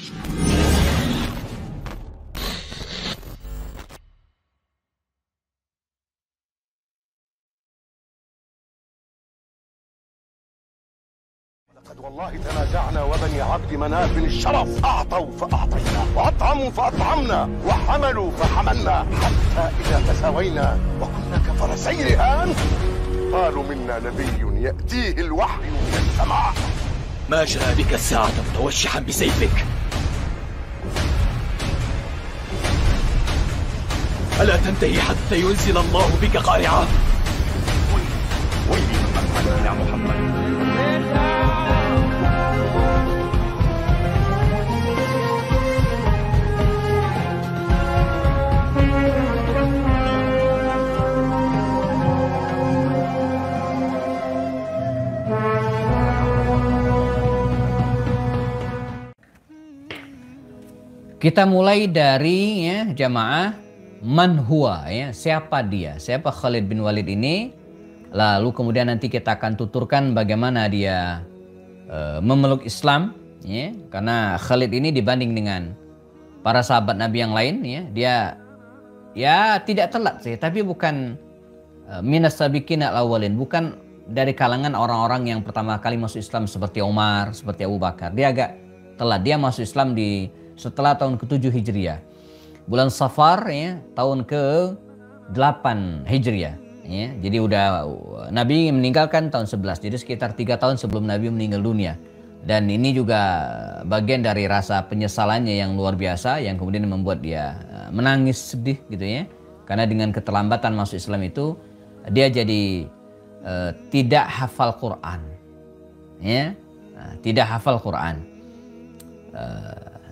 لقد والله تنازعنا وبني عبد مناف الشرف أعطوا فأعطينا وأطعموا فأطعمنا وحملوا فحملنا حتى إذا تساوينا وكنا كفرسي رهان قالوا منا نبي يأتيه الوحي من السماء. ما جاء بك الساعة متوشحا بسيفك؟ ألا تنتهي حتى ينزل الله بك قارعة؟ ويلي من يا محمد. Kita mulai dari ya jamaah man huwa ya, siapa dia, siapa Khalid bin Walid ini. Lalu kemudian nanti kita akan tuturkan bagaimana dia memeluk Islam ya, karena Khalid ini dibanding dengan para sahabat Nabi yang lain ya, dia ya tidak telat sih, tapi bukan minas sabiqin al-awwalin, bukan dari kalangan orang-orang yang pertama kali masuk Islam seperti Umar, seperti Abu Bakar. Dia agak telat, dia masuk Islam setelah tahun ke-7 Hijriah. Bulan Safar ya, tahun ke-8 Hijriah. Ya, jadi udah Nabi meninggalkan tahun 11, jadi sekitar 3 tahun sebelum Nabi meninggal dunia. Dan ini juga bagian dari rasa penyesalannya yang luar biasa, yang kemudian membuat dia menangis sedih gitu ya. Karena dengan keterlambatan masuk Islam itu, dia jadi tidak hafal Quran. Ya, tidak hafal Quran.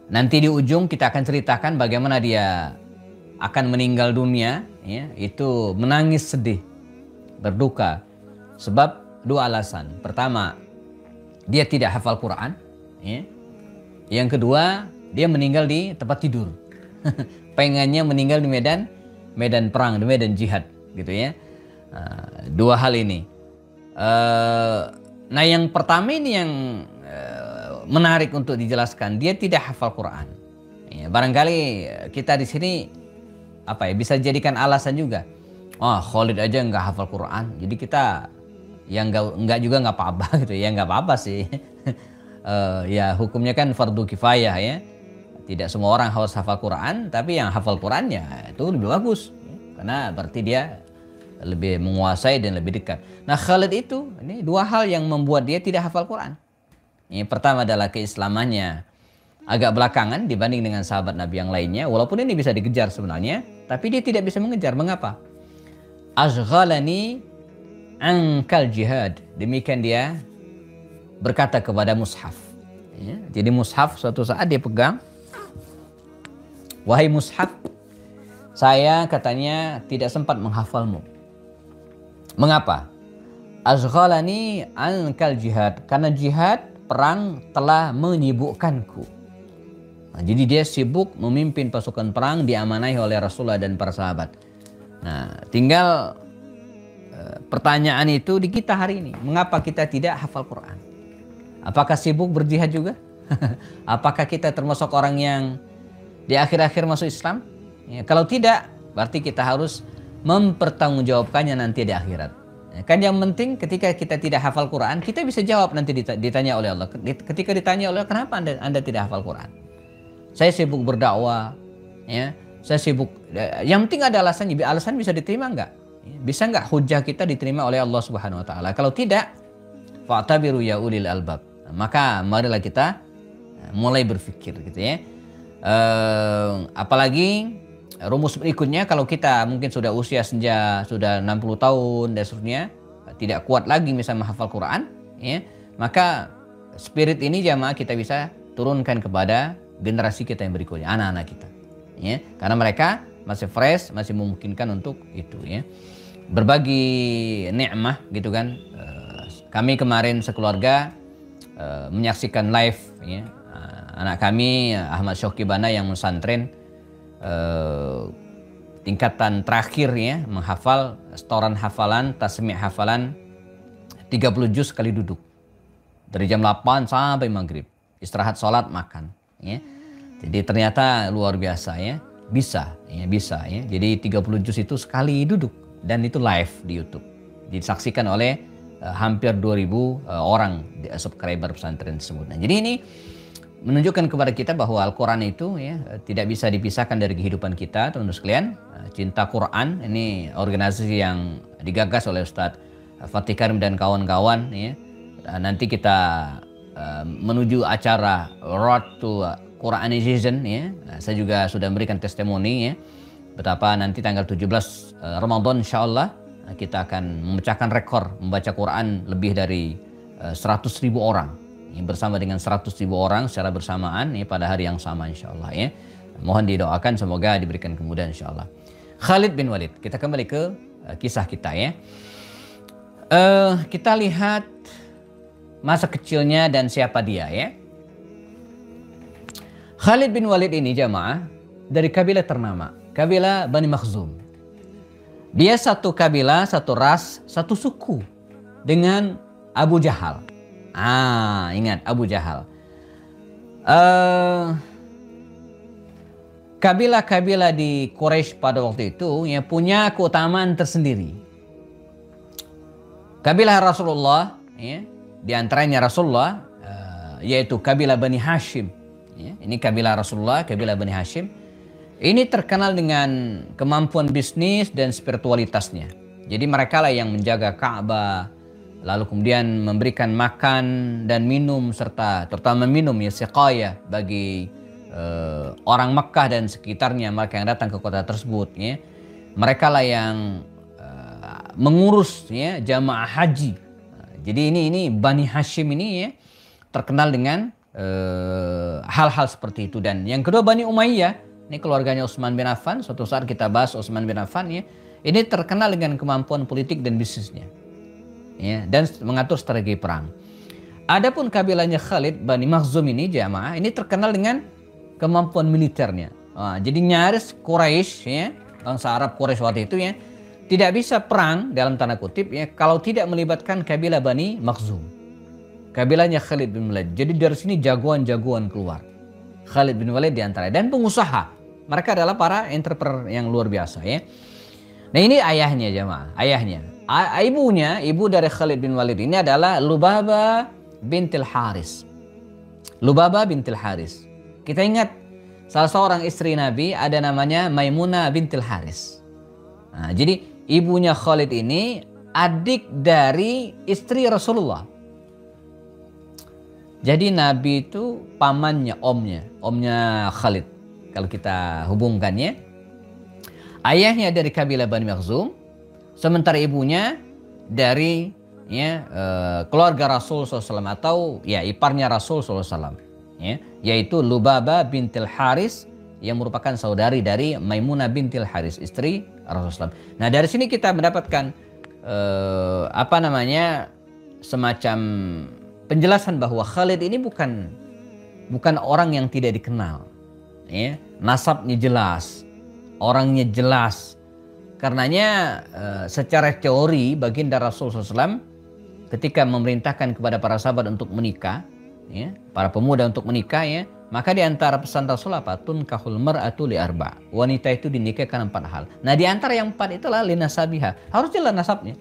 Nanti di ujung kita akan ceritakan bagaimana dia akan meninggal dunia, ya, itu menangis sedih, berduka, sebab 2 alasan. Pertama, dia tidak hafal Quran, ya. Yang kedua, dia meninggal di tempat tidur. Pengennya meninggal di medan perang, di medan jihad, gitu ya. 2 hal ini. Nah, yang pertama ini yang menarik untuk dijelaskan, dia tidak hafal Quran. Ya, barangkali kita di sini bisa jadikan alasan juga. Oh, Khalid aja nggak hafal Quran, jadi kita yang nggak juga nggak apa-apa gitu ya, nggak apa-apa sih. Ya hukumnya kan fardu kifayah ya. Tidak semua orang harus hafal Quran, tapi yang hafal Qurannya itu lebih bagus, karena berarti dia lebih menguasai dan lebih dekat. Nah, Khalid itu ini 2 hal yang membuat dia tidak hafal Quran. Yang pertama adalah keislamannya agak belakangan dibanding dengan sahabat Nabi yang lainnya. Walaupun ini bisa dikejar sebenarnya, tapi dia tidak bisa mengejar. Mengapa? Azghalani ankal jihad. Demikian dia berkata kepada mushaf. Ya, jadi mushaf suatu saat dia pegang. Wahai mushaf, saya katanya tidak sempat menghafalmu. Mengapa? Azghalani ankal jihad. Karena jihad, perang telah menyibukkanku. Nah, jadi dia sibuk memimpin pasukan perang diamanahi oleh Rasulullah dan para sahabat. Nah, tinggal pertanyaan itu di kita hari ini. Mengapa kita tidak hafal Quran? Apakah sibuk berjihad juga? Apakah kita termasuk orang yang di akhir-akhir masuk Islam? Ya, kalau tidak, berarti kita harus mempertanggungjawabkannya nanti di akhirat. Kan yang penting ketika kita tidak hafal Quran, kita bisa jawab nanti ditanya oleh Allah. Ketika ditanya oleh Allah, kenapa anda tidak hafal Quran? Saya sibuk berdakwah, ya. Saya sibuk. Yang penting ada alasannya. Alasan bisa diterima enggak? Bisa enggak hujah kita diterima oleh Allah Subhanahu Wa Taala? Kalau tidak, fa'tabiru ya ulil albab. Maka marilah kita mulai berpikir, gitu ya. Apalagi rumus berikutnya, kalau kita mungkin sudah usia senja, sudah 60 tahun dan seterusnya, tidak kuat lagi misalnya menghafal Quran, ya, maka spirit ini jamaah kita bisa turunkan kepada generasi kita yang berikutnya, anak-anak kita, ya, karena mereka masih fresh, masih memungkinkan untuk itu, ya, berbagi nikmah, gitu kan. Kami kemarin sekeluarga menyaksikan live, ya, anak kami Ahmad Syokibana yang pesantren, tingkatan terakhir ya, menghafal setoran hafalan, tasmi' hafalan 30 juz sekali duduk. Dari jam 8 sampai maghrib. Istirahat sholat, makan. Ya. Jadi ternyata luar biasa ya. Bisa ya. Jadi 30 juz itu sekali duduk dan itu live di YouTube. Disaksikan oleh hampir 2000 orang subscriber pesantren tersebut. Nah, jadi ini menunjukkan kepada kita bahwa Al-Quran itu ya tidak bisa dipisahkan dari kehidupan kita, teman-teman sekalian. Cinta Quran ini organisasi yang digagas oleh Ustadz Fatih Karim dan kawan-kawan ya. Nanti kita menuju acara Road to Quranization ya. Saya juga sudah memberikan testimoni ya, betapa nanti tanggal 17 Ramadan insyaallah kita akan memecahkan rekor membaca Quran lebih dari 100.000 orang ya, bersama dengan 100.000 orang secara bersamaan ya, pada hari yang sama insyaallah ya. Mohon didoakan semoga diberikan kemudahan insyaallah. Khalid bin Walid, kita kembali ke kisah kita ya. Kita lihat masa kecilnya dan siapa dia ya. Khalid bin Walid ini jamaah dari kabilah ternama, kabilah Bani Makhzum. Dia satu kabilah, satu ras, satu suku dengan Abu Jahal. Ingat Abu Jahal. Kabilah-kabilah di Quraisy pada waktu itu ya punya keutamaan tersendiri. Kabilah Rasulullah ya, di antaranya Rasulullah yaitu kabilah Bani Hashim. Ya, ini kabilah Rasulullah, kabilah Bani Hashim. Ini terkenal dengan kemampuan bisnis dan spiritualitasnya. Jadi mereka lah yang menjaga Ka'bah, lalu kemudian memberikan makan dan minum serta terutama minum ya siqaya bagi orang Makkah dan sekitarnya, mereka yang datang ke kota tersebut ya. Mereka lah yang mengurus ya jamaah haji. Jadi ini Bani Hashim ini ya terkenal dengan hal-hal seperti itu. Dan yang kedua Bani Umayyah, ini keluarganya Utsman bin Affan. Suatu saat kita bahas Utsman bin Affan ya. Ini terkenal dengan kemampuan politik dan bisnisnya ya, dan mengatur strategi perang. Adapun kabilahnya Khalid Bani Makhzum ini jamaah ini terkenal dengan kemampuan militernya. Jadi nyaris Quraisy ya, bangsa Arab Quraisy waktu itu ya tidak bisa perang dalam tanda kutip ya kalau tidak melibatkan kabilah Bani Makhzum. Kabilahnya Khalid bin Walid. Jadi dari sini jagoan-jagoan keluar. Khalid bin Walid diantara dan pengusaha. Mereka adalah para entrepreneur yang luar biasa ya. Nah ini ayahnya jamaah, ayahnya. Ibu dari Khalid bin Walid ini adalah Lubabah bintil Haris. Lubabah bintil Haris. Kita ingat salah seorang istri Nabi ada namanya Maimunah bintil Haris. Nah, jadi ibunya Khalid ini adik dari istri Rasulullah. Jadi Nabi itu pamannya, omnya Khalid. Kalau kita hubungkannya, ayahnya dari kabilah Bani Makhzum, sementara ibunya dari ya, keluarga Rasul SAW atau ya iparnya Rasul SAW, ya, yaitu Lubabah bintil Haris yang merupakan saudari dari Maimunah bintil Haris, istri Rasulullah SAW. Nah dari sini kita mendapatkan semacam penjelasan bahwa Khalid ini bukan orang yang tidak dikenal, ya. Nasabnya jelas, orangnya jelas. Karenanya secara teori baginda Rasulullah SAW ketika memerintahkan kepada para sahabat untuk menikah, ya, para pemuda untuk menikah, ya, maka di antara pesan Rasul apa? Tunkahul mar'atu li arba. Wanita itu dinikahkan 4 hal. Nah di antara yang 4 itulah linasabiha. Harus jelas nasabnya.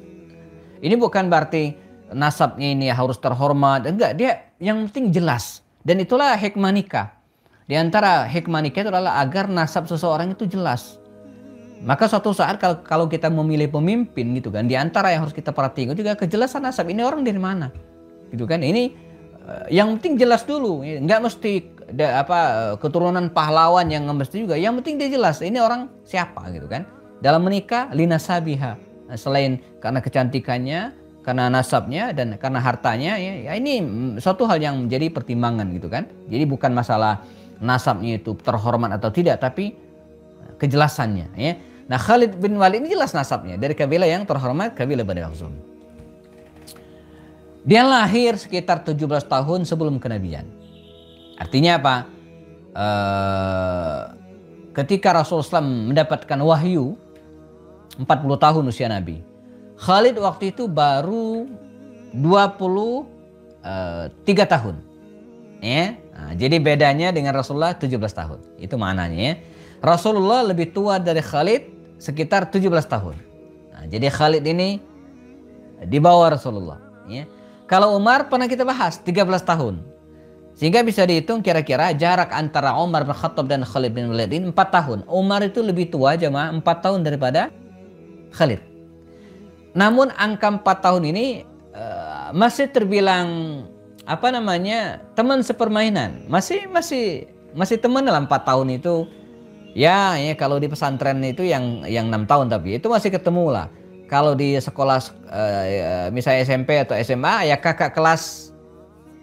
Ini bukan berarti nasabnya ini harus terhormat, enggak, dia yang penting jelas. Dan itulah hikmah nikah. Di antara hikmah nikah itu adalah agar nasab seseorang itu jelas. Maka suatu saat kalau kita memilih pemimpin gitu kan, di antara yang harus kita perhatikan juga kejelasan nasab. Ini orang dari mana? Gitu kan. Ini yang penting jelas dulu. Enggak mesti keturunan pahlawan yang mesti juga. Yang penting dia jelas. Ini orang siapa gitu kan. Dalam menikah linasabiha. Selain karena kecantikannya, karena nasabnya dan karena hartanya ya ini suatu hal yang menjadi pertimbangan gitu kan. Jadi bukan masalah nasabnya itu terhormat atau tidak, tapi kejelasannya ya. Nah Khalid bin Walid ini jelas nasabnya dari kabilah yang terhormat, kabilah Bani Makhzum. Dia lahir sekitar 17 tahun sebelum kenabian. Artinya apa? Ketika Rasulullah SAW mendapatkan wahyu 40 tahun usia Nabi, Khalid waktu itu baru 23 tahun. Ya. Nah, jadi bedanya dengan Rasulullah 17 tahun. Itu maknanya ya. Rasulullah lebih tua dari Khalid sekitar 17 tahun. Nah, jadi Khalid ini di bawah Rasulullah. Ya. Kalau Umar pernah kita bahas 13 tahun. Sehingga bisa dihitung kira-kira jarak antara Umar bin Khattab dan Khalid bin Walid ini 4 tahun. Umar itu lebih tua jemaah 4 tahun daripada Khalid. Namun angka 4 tahun ini masih terbilang teman sepermainan. Masih teman dalam 4 tahun itu. Ya kalau di pesantren itu yang 6 tahun, tapi itu masih ketemu lah. Kalau di sekolah misalnya SMP atau SMA ya kakak kelas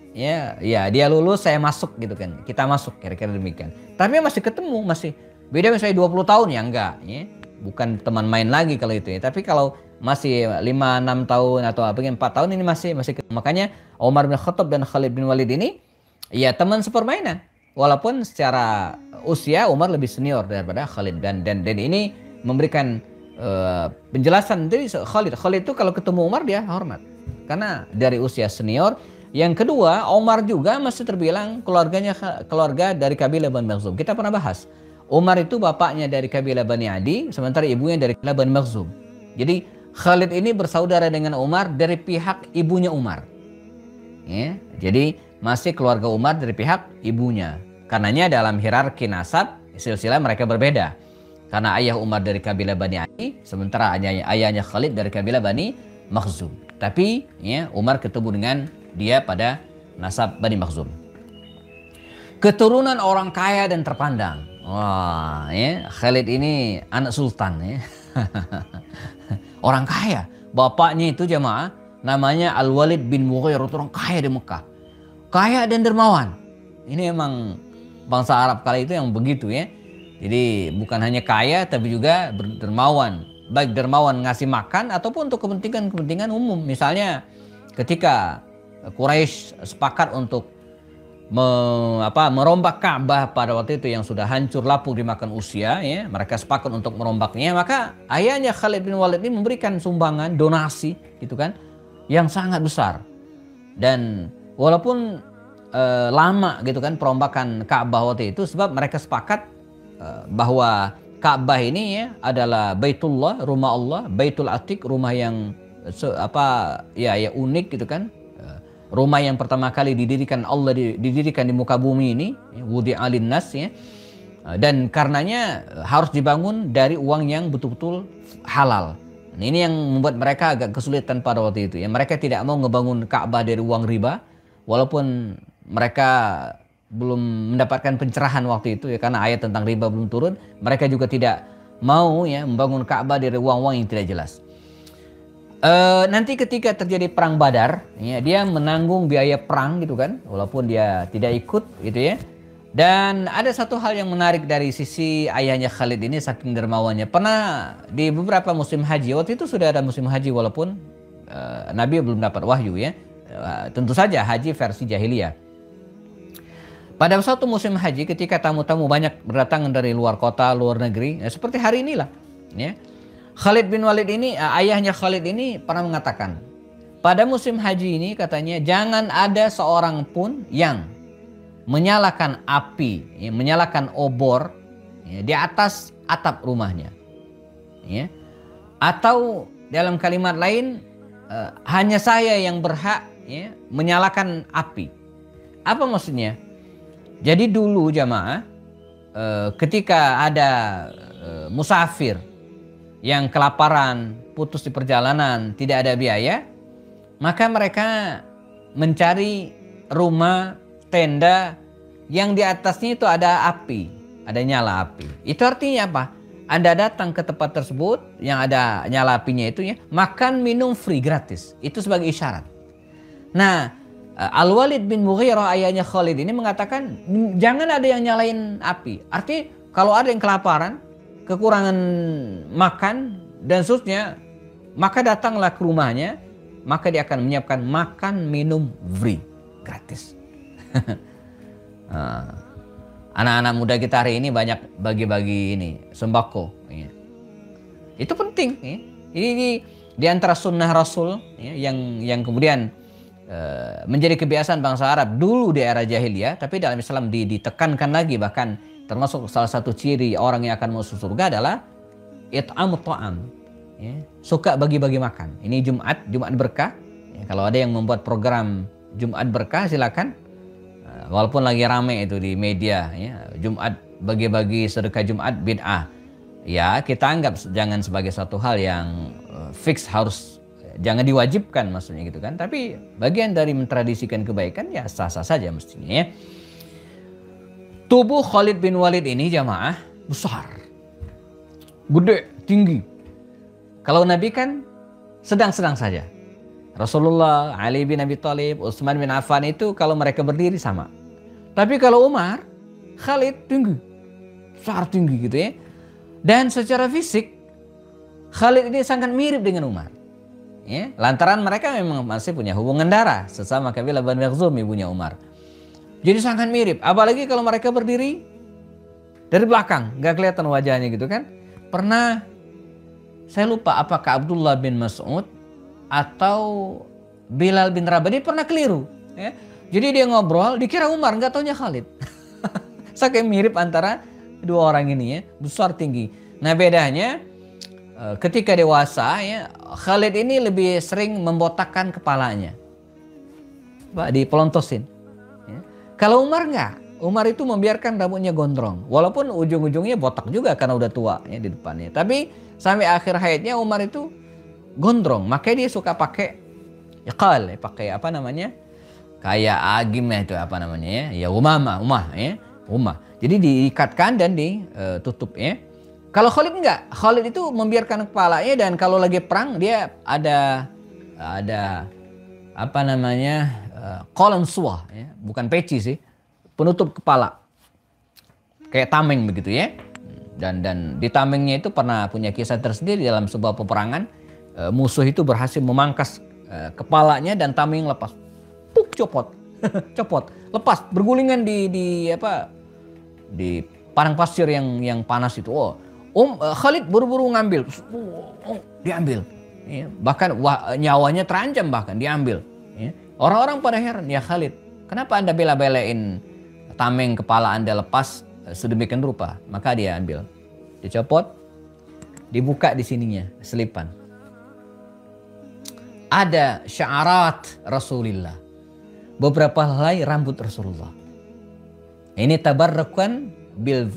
ya dia lulus saya masuk gitu kan. Kita masuk kira-kira demikian. Tapi masih ketemu, masih beda misalnya 20 tahun ya enggak ya. Bukan teman main lagi kalau itu ya. Tapi kalau masih 5-6 tahun atau 4 tahun ini masih ketemu. Makanya Umar bin Khattab dan Khalid bin Walid ini ya teman sepermainan. Walaupun secara usia Umar lebih senior daripada Khalid dan ini memberikan penjelasan dari Khalid itu kalau ketemu Umar dia hormat karena dari usia senior. Yang kedua, Umar juga masih terbilang keluarga dari kabilah Bani Makhzum. Kita pernah bahas Umar itu bapaknya dari kabilah Bani Adi, sementara ibunya dari kabilah Bani Makhzum. Jadi Khalid ini bersaudara dengan Umar dari pihak ibunya Umar ya, jadi masih keluarga Umar dari pihak ibunya. Karenanya dalam hierarki nasab silsilah mereka berbeda. Karena ayah Umar dari kabilah Bani Adi, sementara ayahnya Khalid dari kabilah Bani Makhzum. Tapi ya, Umar ketemu dengan dia pada nasab Bani Makhzum. Keturunan orang kaya dan terpandang. Wah, ya, Khalid ini anak sultan ya. Orang kaya. Bapaknya itu jemaah namanya Al-Walid bin Mughirah, orang kaya di Mekah. Kaya dan dermawan. Ini emang bangsa Arab kala itu yang begitu ya. Jadi bukan hanya kaya tapi juga dermawan. Baik dermawan ngasih makan ataupun untuk kepentingan umum. Misalnya ketika Quraisy sepakat untuk merombak Ka'bah pada waktu itu yang sudah hancur lapuk dimakan usia ya, mereka sepakat untuk merombaknya, maka ayahnya Khalid bin Walid ini memberikan sumbangan donasi gitu kan yang sangat besar. Dan walaupun lama gitu kan perombakan Ka'bah waktu itu, sebab mereka sepakat bahwa Ka'bah ini ya adalah Baitullah, rumah Allah, Baitul Atiq, rumah yang unik gitu kan. Rumah yang pertama kali didirikan Allah, didirikan di muka bumi ini, wudi'a linnas ya. Dan karenanya harus dibangun dari uang yang betul-betul halal. Nah, ini yang membuat mereka agak kesulitan pada waktu itu ya. Mereka tidak mau ngebangun Ka'bah dari uang riba, walaupun mereka belum mendapatkan pencerahan waktu itu ya, karena ayat tentang riba belum turun. Mereka juga tidak mau ya membangun Ka'bah dari uang-uang yang tidak jelas. Nanti ketika terjadi perang Badar ya, dia menanggung biaya perang gitu kan, walaupun dia tidak ikut gitu ya. Dan ada satu hal yang menarik dari sisi ayahnya Khalid ini, saking dermawannya. Pernah di beberapa musim haji, waktu itu sudah ada musim haji walaupun Nabi belum dapat wahyu ya. Tentu saja haji versi jahiliyah. Pada suatu musim haji ketika tamu-tamu banyak berdatangan dari luar kota, luar negeri, ya, seperti hari inilah ya. Khalid bin Walid ini, ayahnya Khalid ini pernah mengatakan, pada musim haji ini katanya jangan ada seorang pun yang menyalakan api, ya, menyalakan obor ya, di atas atap rumahnya. Ya. Atau dalam kalimat lain, hanya saya yang berhak ya, menyalakan api. Apa maksudnya? Jadi dulu jamaah, ketika ada musafir yang kelaparan, putus di perjalanan, tidak ada biaya, maka mereka mencari rumah, tenda yang di atasnya itu ada api, ada nyala api. Itu artinya apa? Anda datang ke tempat tersebut yang ada nyala apinya itu ya, makan minum free gratis. Itu sebagai isyarat. Nah, Al-Walid bin Mughirah ayahnya Khalid ini mengatakan jangan ada yang nyalain api. Artinya kalau ada yang kelaparan, kekurangan makan dan seterusnya, maka datanglah ke rumahnya, maka dia akan menyiapkan makan minum free gratis. Anak-anak muda kita hari ini banyak bagi-bagi ini sembako. Ya. Itu penting. Ya. Ini di antara sunnah Rasul ya, yang kemudian menjadi kebiasaan bangsa Arab dulu di era jahiliyah, tapi dalam Islam ditekankan lagi, bahkan termasuk salah satu ciri orang yang akan masuk surga adalah it'amut ta'am, ya, suka bagi-bagi makan. Ini Jumat berkah. Ya, kalau ada yang membuat program Jumat berkah silakan. Walaupun lagi rame itu di media, ya, Jumat bagi-bagi sedekah Jumat bid'ah. Ya, kita anggap jangan sebagai satu hal yang fix harus, jangan diwajibkan maksudnya gitu kan. Tapi bagian dari mentradisikan kebaikan ya sah-sah saja mestinya ya. Tubuh Khalid bin Walid ini jamaah besar, gede, tinggi. Kalau Nabi kan sedang-sedang saja. Rasulullah, Ali bin Abi Thalib, Utsman bin Affan itu kalau mereka berdiri sama. Tapi kalau Umar, Khalid tinggi, besar tinggi gitu ya. Dan secara fisik Khalid ini sangat mirip dengan Umar. Ya, lantaran mereka memang masih punya hubungan darah, sesama kabilah Bani Makhzum ibunya Umar. Jadi sangat mirip, apalagi kalau mereka berdiri dari belakang, nggak kelihatan wajahnya gitu kan. Pernah, saya lupa apakah Abdullah bin Mas'ud atau Bilal bin Rabah, dia pernah keliru. Ya. Jadi dia ngobrol, dikira Umar, nggak taunya Khalid. Saking mirip antara dua orang ini ya, besar tinggi. Nah bedanya ketika dewasa ya, Khalid ini lebih sering membotakkan kepalanya, dipelontosin. Ya. Kalau Umar enggak, Umar itu membiarkan rambutnya gondrong, walaupun ujung-ujungnya botak juga karena udah tua ya di depannya. Tapi sampai akhir hayatnya Umar itu gondrong, makanya dia suka pakai iqal, pakai apa namanya, kayak agim ya itu apa namanya ya, umah ya, umah. Jadi diikatkan dan ditutup ya. Kalau Khalid enggak, Khalid itu membiarkan kepalanya, dan kalau lagi perang dia ada apa namanya kolam suah ya, bukan peci sih, penutup kepala kayak tameng begitu ya. Dan di tamengnya itu pernah punya kisah tersendiri dalam sebuah peperangan, musuh itu berhasil memangkas kepalanya dan tameng lepas, puk, copot lepas, bergulingan di padang pasir yang panas itu. Khalid buru-buru ngambil, diambil, ya. Bahkan nyawanya terancam, bahkan diambil. Ya. Orang-orang pada heran, ya Khalid, kenapa Anda bela-belain tameng kepala Anda lepas sedemikian rupa? Maka dia ambil, dicopot, dibuka di sininya, selipan. Ada sya'arat Rasulullah, beberapa helai rambut Rasulullah. Ini tabarrukan bil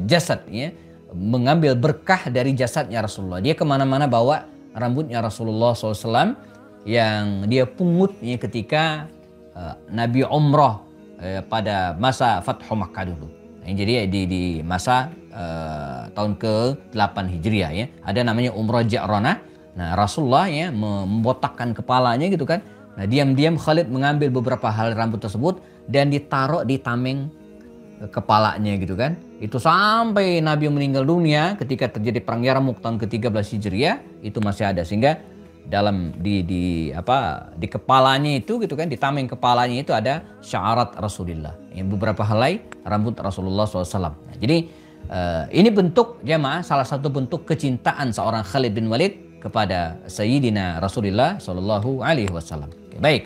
jasad ya, mengambil berkah dari jasadnya Rasulullah. Dia kemana-mana bawa rambutnya Rasulullah SAW yang dia pungut ya, ketika Nabi umrah pada masa Fathu Makkah dulu. Jadi di masa tahun ke-8 Hijriah ya, ada namanya umrah Ja'ranah. Nah Rasulullah ya membotakkan kepalanya gitu kan. Nah diam-diam Khalid mengambil beberapa hal rambut tersebut dan ditaruh di tameng kepalanya gitu kan. Itu sampai Nabi meninggal dunia ketika terjadi perang Yarmuk tahun ke-13 Hijriah itu masih ada, sehingga dalam di kepalanya itu gitu kan, di tameng kepalanya itu ada sya'arat Rasulullah, yang beberapa helai rambut Rasulullah SAW. Nah, jadi ini bentuk jamaah, salah satu bentuk kecintaan seorang Khalid bin Walid kepada Sayyidina Rasulullah SAW. Oke, baik.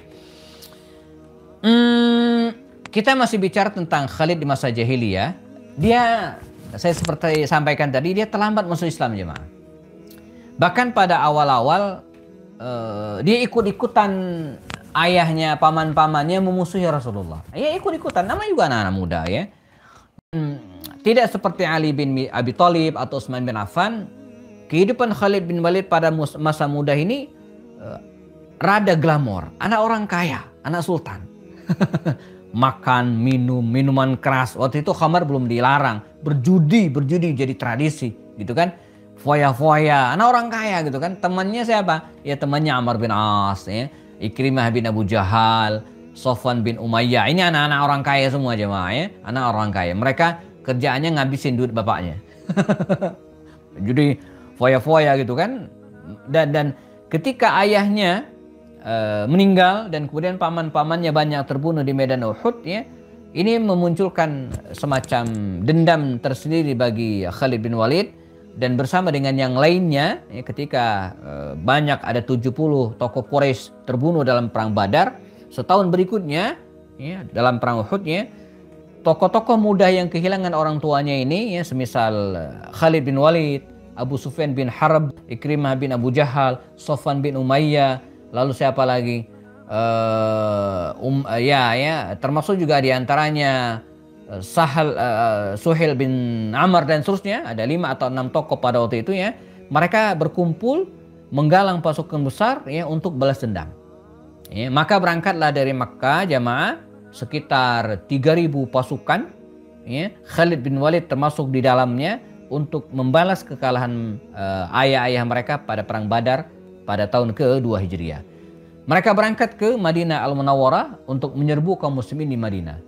Kita masih bicara tentang Khalid di masa jahiliyah. Dia, saya seperti sampaikan tadi, dia terlambat masuk Islam jemaah. Bahkan pada awal-awal dia ikut-ikutan ayahnya, paman-pamannya memusuhi Rasulullah. Ya ikut-ikutan, namanya juga anak-anak muda ya. Tidak seperti Ali bin Abi Thalib atau Utsman bin Affan. Kehidupan Khalid bin Walid pada masa muda ini rada glamor. Anak orang kaya, anak sultan. Makan, minum, minuman keras. Waktu itu khamar belum dilarang. Berjudi jadi tradisi gitu kan. Foya-foya, anak orang kaya gitu kan. Temannya siapa? Ya temannya Amr bin As, ya. Ikrimah bin Abu Jahal, Sofwan bin Umayyah. Ini anak-anak orang kaya semua jemaah ya. Anak orang kaya. Mereka kerjaannya ngabisin duit bapaknya. Jadi foya-foya gitu kan. Dan ketika ayahnya meninggal dan kemudian paman-pamannya banyak terbunuh di medan Uhud ya, ini memunculkan semacam dendam tersendiri bagi Khalid bin Walid. dan bersama dengan yang lainnya ya, ketika banyak ada 70 tokoh Quraisy terbunuh dalam perang Badar, setahun berikutnya ya, dalam perang Uhud ya, tokoh-tokoh muda yang kehilangan orang tuanya ini ya, semisal Khalid bin Walid, Abu Sufyan bin Harb, Ikrimah bin Abu Jahal, Sofwan bin Umayyah, lalu siapa lagi? Termasuk juga diantaranya Suhail bin Amr dan seterusnya, ada 5 atau 6 tokoh pada waktu itu ya. Mereka berkumpul menggalang pasukan besar ya untuk balas dendam. Ya, maka berangkatlah dari Makkah jamaah sekitar 3.000 pasukan ya, Khalid bin Walid termasuk di dalamnya untuk membalas kekalahan ayah-ayah mereka pada perang Badar pada tahun ke-2 Hijriah. Mereka berangkat ke Madinah Al-Munawwarah untuk menyerbu kaum muslimin di Madinah.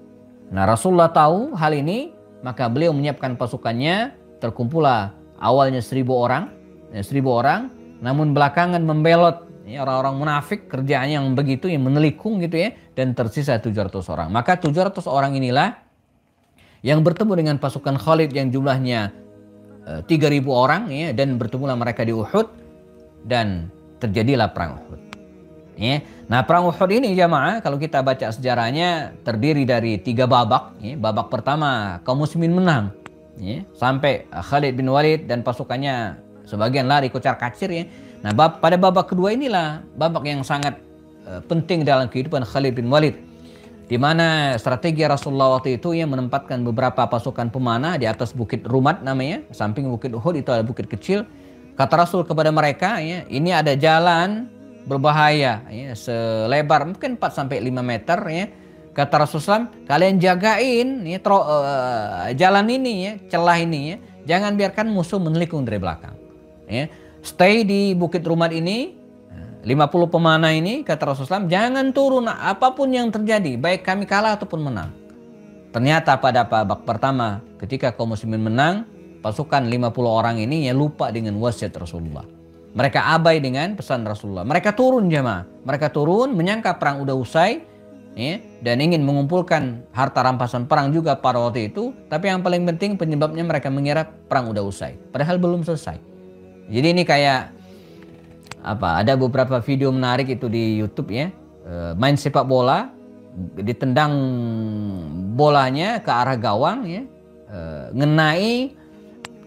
Nah, Rasulullah tahu hal ini, maka beliau menyiapkan pasukannya, terkumpullah awalnya 1.000 orang, namun belakangan membelot ya, orang-orang munafik kerjaannya yang begitu, yang menelikung gitu ya, dan tersisa 700 orang. Maka 700 orang inilah yang bertemu dengan pasukan Khalid yang jumlahnya 3.000 orang ya, dan bertemulah mereka di Uhud dan terjadilah perang Uhud. Ya. Nah, perang Uhud ini jamaah kalau kita baca sejarahnya terdiri dari 3 babak. Ya. Babak pertama kaum muslimin menang, ya, sampai Khalid bin Walid dan pasukannya sebagian lari kocar-kacir ya. Nah, pada babak kedua inilah babak yang sangat penting dalam kehidupan Khalid bin Walid, di mana strategi Rasulullah waktu itu yang menempatkan beberapa pasukan pemanah di atas bukit Rumat namanya, samping bukit Uhud itu ada bukit kecil. Kata Rasul kepada mereka ya, ini ada jalan berbahaya ya, selebar mungkin 4-5 meter ya. Kata Rasulullah, kalian jagain ya, jalan ini ya, celah ini ya, jangan biarkan musuh menelikung dari belakang ya. Stay di bukit Rumat ini, 50 pemanah ini, kata Rasulullah, jangan turun apapun yang terjadi, baik kami kalah ataupun menang. Ternyata pada babak pertama ketika kaum muslimin menang, pasukan 50 orang ini ya lupa dengan wasiat Rasulullah. Mereka abai dengan pesan Rasulullah. Mereka turun jemaah. Mereka turun menyangka perang udah usai ya, dan ingin mengumpulkan harta rampasan perang juga pada waktu itu. Tapi yang paling penting penyebabnya mereka mengira perang udah usai. Padahal belum selesai. Jadi ini kayak apa? Ada beberapa video menarik itu di YouTube ya. Main sepak bola, ditendang bolanya ke arah gawang ya, ngenai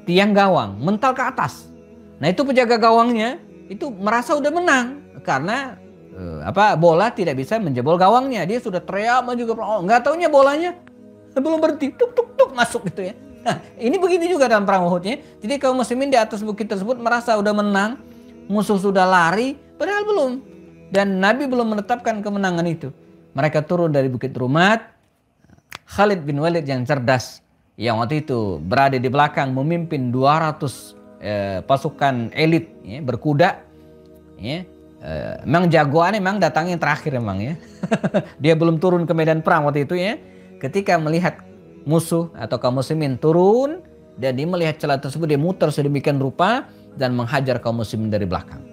tiang gawang, mental ke atas. Nah, itu penjaga gawangnya itu merasa udah menang karena bola tidak bisa menjebol gawangnya. Dia sudah teriak juga, nggak taunya bolanya belum berhenti, tuk masuk gitu ya. Nah, ini begitu juga dalam perang Uhud ya. Jadi kaum muslimin di atas bukit tersebut merasa udah menang, musuh sudah lari, padahal belum. Dan Nabi belum menetapkan kemenangan itu. Mereka turun dari bukit Rumat. Khalid bin Walid yang cerdas, yang waktu itu berada di belakang memimpin 200 pasukan elit ya, berkuda ya. Memang jagoan, memang datangnya terakhir memang ya. Dia belum turun ke medan perang waktu itu ya. Ketika melihat musuh atau kaum muslimin turun dan dia melihat celah tersebut, dia muter sedemikian rupa dan menghajar kaum muslimin dari belakang.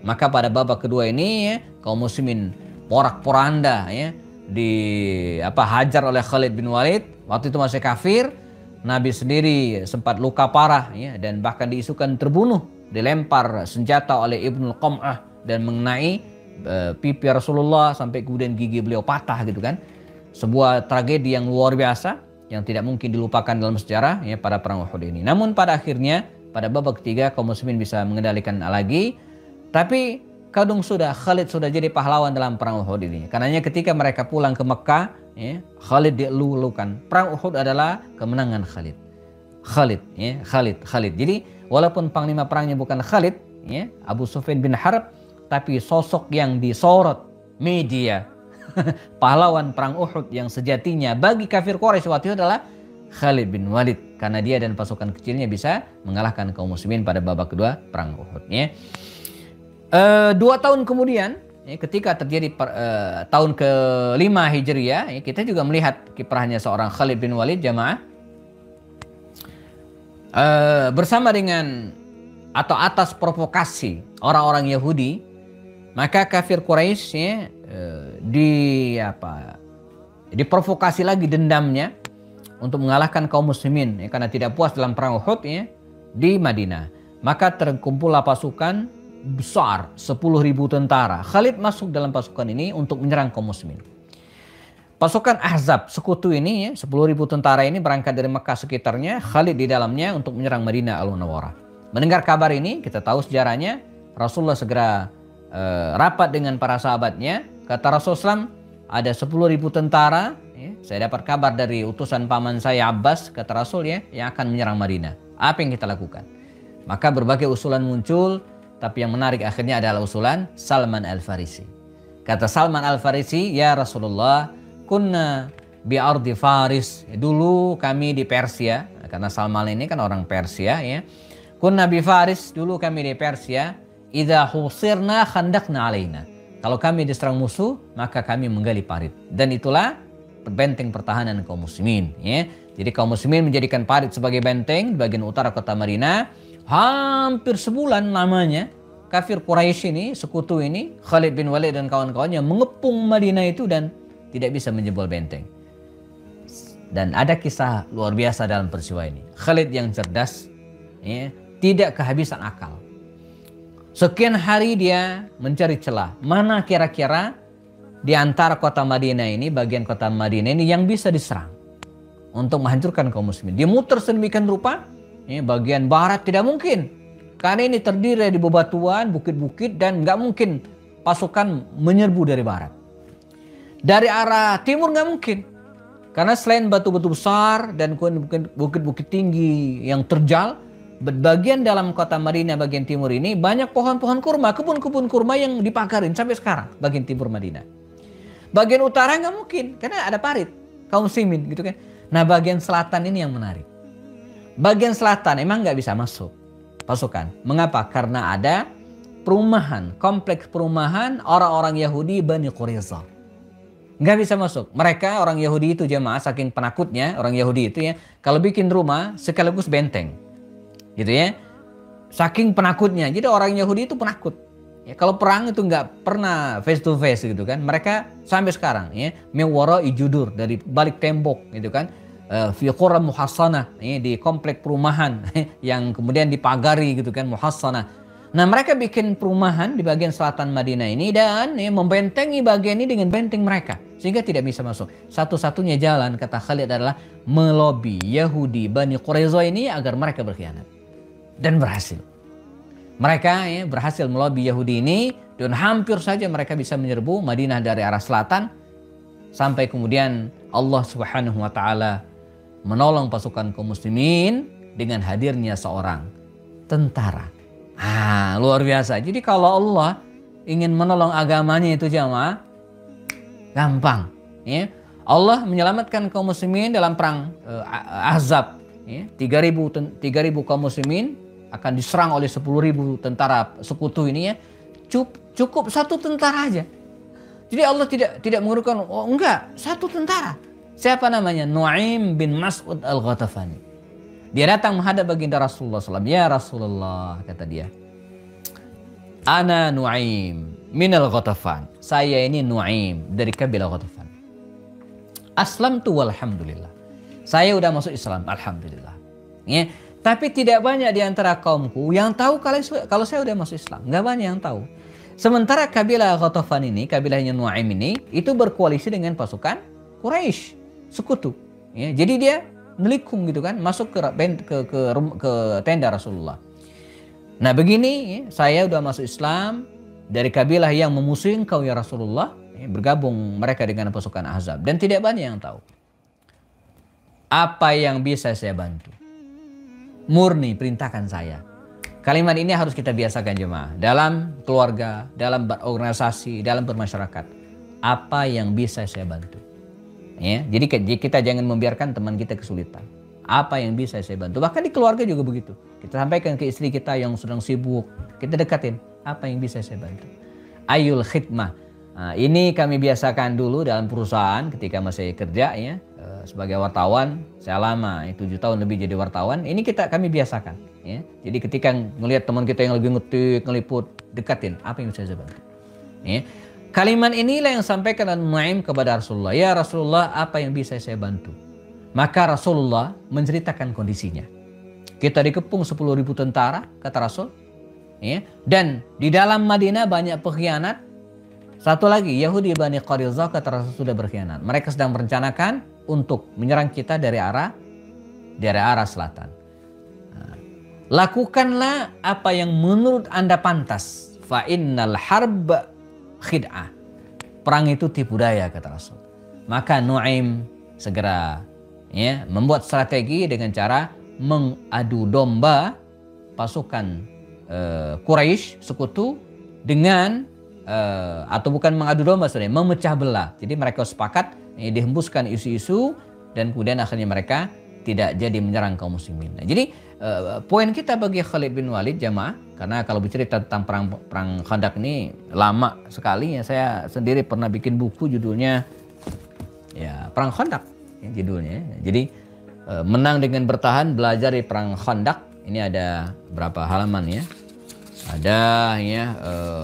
Maka pada babak kedua ini ya, kaum muslimin porak-poranda ya, hajar oleh Khalid bin Walid. Waktu itu masih kafir. Nabi sendiri sempat luka parah ya, dan bahkan diisukan terbunuh, dilempar senjata oleh Ibnul Qam'ah dan mengenai pipi Rasulullah sampai kemudian gigi beliau patah gitu kan. Sebuah tragedi yang luar biasa yang tidak mungkin dilupakan dalam sejarah ya pada perang Uhud ini. Namun pada akhirnya pada babak ketiga kaum muslimin bisa mengendalikan lagi, tapi kadung Khalid sudah jadi pahlawan dalam perang Uhud ini. Karenanya ketika mereka pulang ke Mekah ya, Khalid dielulukan. Perang Uhud adalah kemenangan Khalid. Khalid. Jadi walaupun panglima perangnya bukan Khalid ya, Abu Sufyan bin Harb, tapi sosok yang disorot media pahlawan perang Uhud yang sejatinya bagi kafir Quraisy waktu itu adalah Khalid bin Walid, karena dia dan pasukan kecilnya bisa mengalahkan kaum muslimin pada babak kedua perang Uhud ya. 2 tahun kemudian ya, ketika terjadi tahun ke-5 Hijriah ya, kita juga melihat kiprahnya seorang Khalid bin Walid jamaah. Bersama dengan atau atas provokasi orang-orang Yahudi, maka kafir Quraisy ya, diprovokasi lagi dendamnya untuk mengalahkan kaum muslimin ya, karena tidak puas dalam perang Uhud ya. di Madinah. Maka terkumpullah pasukan besar 10.000 tentara. Khalid masuk dalam pasukan ini untuk menyerang kaum muslimin. Pasukan Ahzab, sekutu ini ya, 10.000 tentara ini berangkat dari Mekah sekitarnya, Khalid di dalamnya untuk menyerang Madinah Al-Munawwarah. Mendengar kabar ini, kita tahu sejarahnya, Rasulullah segera rapat dengan para sahabatnya. Kata Rasulullah, ada 10.000 tentara, ya, saya dapat kabar dari utusan paman saya Abbas, kata Rasul ya, yang akan menyerang Madinah. Apa yang kita lakukan? Maka berbagai usulan muncul, tapi yang menarik akhirnya adalah usulan Salman Al-Farisi. Kata Salman Al-Farisi, ya Rasulullah, kunna bi'ardi Faris. Dulu kami di Persia, karena Salman ini kan orang Persia ya. Kunna bi Faris, dulu kami di Persia. Idza husirna khandaqna alaina. Kalau kami diserang musuh, maka kami menggali parit. Dan itulah benteng pertahanan kaum muslimin ya. Jadi kaum muslimin menjadikan parit sebagai benteng di bagian utara kota Madinah. Hampir sebulan lamanya kafir Quraisy ini, sekutu ini, Khalid bin Walid dan kawan-kawannya mengepung Madinah itu dan tidak bisa menjebol benteng. Dan ada kisah luar biasa dalam peristiwa ini. Khalid yang cerdas ya, tidak kehabisan akal. Sekian hari dia mencari celah. Mana kira-kira di antara kota Madinah ini, bagian kota Madinah ini yang bisa diserang untuk menghancurkan kaum muslimin. Dia muter sedemikian rupa, ya, bagian barat tidak mungkin. Karena ini terdiri dari bebatuan, bukit-bukit, dan nggak mungkin pasukan menyerbu dari barat. Dari arah timur nggak mungkin. Karena selain batu-batu besar dan bukit-bukit tinggi yang terjal, bagian dalam kota Madinah bagian timur ini banyak pohon-pohon kurma, kebun-kebun kurma yang dipagarin sampai sekarang bagian timur Madinah. Bagian utara nggak mungkin karena ada parit, kaum muslimin gitu kan. Nah bagian selatan ini yang menarik. Bagian selatan emang nggak bisa masuk pasukan. Mengapa? Karena ada perumahan, kompleks perumahan orang-orang Yahudi Bani Quraiza. Nggak bisa masuk. Mereka orang Yahudi itu jemaah saking penakutnya orang Yahudi itu ya, kalau bikin rumah sekaligus benteng, gitu ya. Saking penakutnya. Jadi orang Yahudi itu penakut. Ya, kalau perang itu nggak pernah face to face gitu kan. Mereka sampai sekarang ya, mewara ijudur dari balik tembok gitu kan. Fi qura muhassanah ya, di komplek perumahan yang kemudian dipagari gitu kan, muhassanah. Nah mereka bikin perumahan di bagian selatan Madinah ini dan ya, membentengi bagian ini dengan benteng mereka. Sehingga tidak bisa masuk. Satu-satunya jalan kata Khalid adalah melobi Yahudi Bani Quraiza ini agar mereka berkhianat. Dan berhasil. Mereka ya, berhasil melobi Yahudi ini dan hampir saja mereka bisa menyerbu Madinah dari arah selatan. Sampai kemudian Allah Subhanahu wa Ta'ala menolong pasukan kaum muslimin dengan hadirnya seorang tentara. Luar biasa. Jadi kalau Allah ingin menolong agamanya itu jamaah, gampang. Ya. Allah menyelamatkan kaum muslimin dalam perang Ahzab. Ya. 3.000 kaum muslimin akan diserang oleh 10.000 tentara sekutu ini ya. Cukup satu tentara aja. Jadi Allah tidak mengurungkan, oh enggak, satu tentara. Siapa namanya? Nu'aim bin Mas'ud Al-Ghatafani. Dia datang menghadap baginda Rasulullah SAW. Ya Rasulullah, kata dia. Ana Nu'aim minal Ghatafan. Saya ini Nu'aim dari kabilah Ghatafan. Aslamtu walhamdulillah. Saya udah masuk Islam, alhamdulillah. Ya. Tapi tidak banyak di antara kaumku yang tahu kalau saya udah masuk Islam. Nggak banyak yang tahu. Sementara kabilah Ghatafan ini, kabilahnya Nu'aim ini, itu berkoalisi dengan pasukan Quraisy, sekutu. Ya. Jadi dia melikung gitu kan, masuk ke tenda Rasulullah. Nah begini, ya, saya udah masuk Islam dari kabilah yang memusuhi engkau ya Rasulullah. Ya, bergabung mereka dengan pasukan Ahzab dan tidak banyak yang tahu. Apa yang bisa saya bantu? Murni perintahkan saya. Kalimat ini harus kita biasakan jemaah dalam keluarga, dalam organisasi, dalam bermasyarakat. Apa yang bisa saya bantu? Ya, jadi kita jangan membiarkan teman kita kesulitan. Apa yang bisa saya bantu? Bahkan di keluarga juga begitu. Kita sampaikan ke istri kita yang sedang sibuk. Kita dekatin. Apa yang bisa saya bantu? Ayul khidmah. Nah, ini kami biasakan dulu dalam perusahaan ketika masih kerja ya. Sebagai wartawan, saya lama 7 tahun lebih jadi wartawan. Ini kami biasakan. Ya. Jadi ketika ngelihat teman kita yang lagi ngetik, ngeliput, dekatin. Apa yang bisa saya bantu? Ya. Kalimat inilah yang sampaikan Nu'aim kepada Rasulullah. Ya Rasulullah, apa yang bisa saya bantu? Maka Rasulullah menceritakan kondisinya. Kita dikepung 10.000 tentara, kata Rasul. Ya. Dan di dalam Madinah banyak pengkhianat. Satu lagi, Yahudi Bani Quraidah, kata Rasul, sudah berkhianat. Mereka sedang merencanakan untuk menyerang kita dari arah selatan. Nah, lakukanlah apa yang menurut Anda pantas. Fa innal harb khid'ah. Perang itu tipu daya, kata Rasul. Maka Nuaim segera membuat strategi dengan cara mengadu domba pasukan Quraisy sekutu dengan atau bukan mengadu domba, sebenarnya memecah belah. Jadi mereka sepakat dihembuskan isu-isu dan kemudian akhirnya mereka tidak jadi menyerang kaum muslimin. Nah, jadi poin kita bagi Khalid bin Walid jamaah, karena kalau bercerita tentang perang Khandaq ini lama sekali ya. Saya sendiri pernah bikin buku judulnya ya Perang Khandaq ya, judulnya. Jadi menang dengan bertahan, belajar di perang Khandaq. Ini ada berapa halaman ya? Ada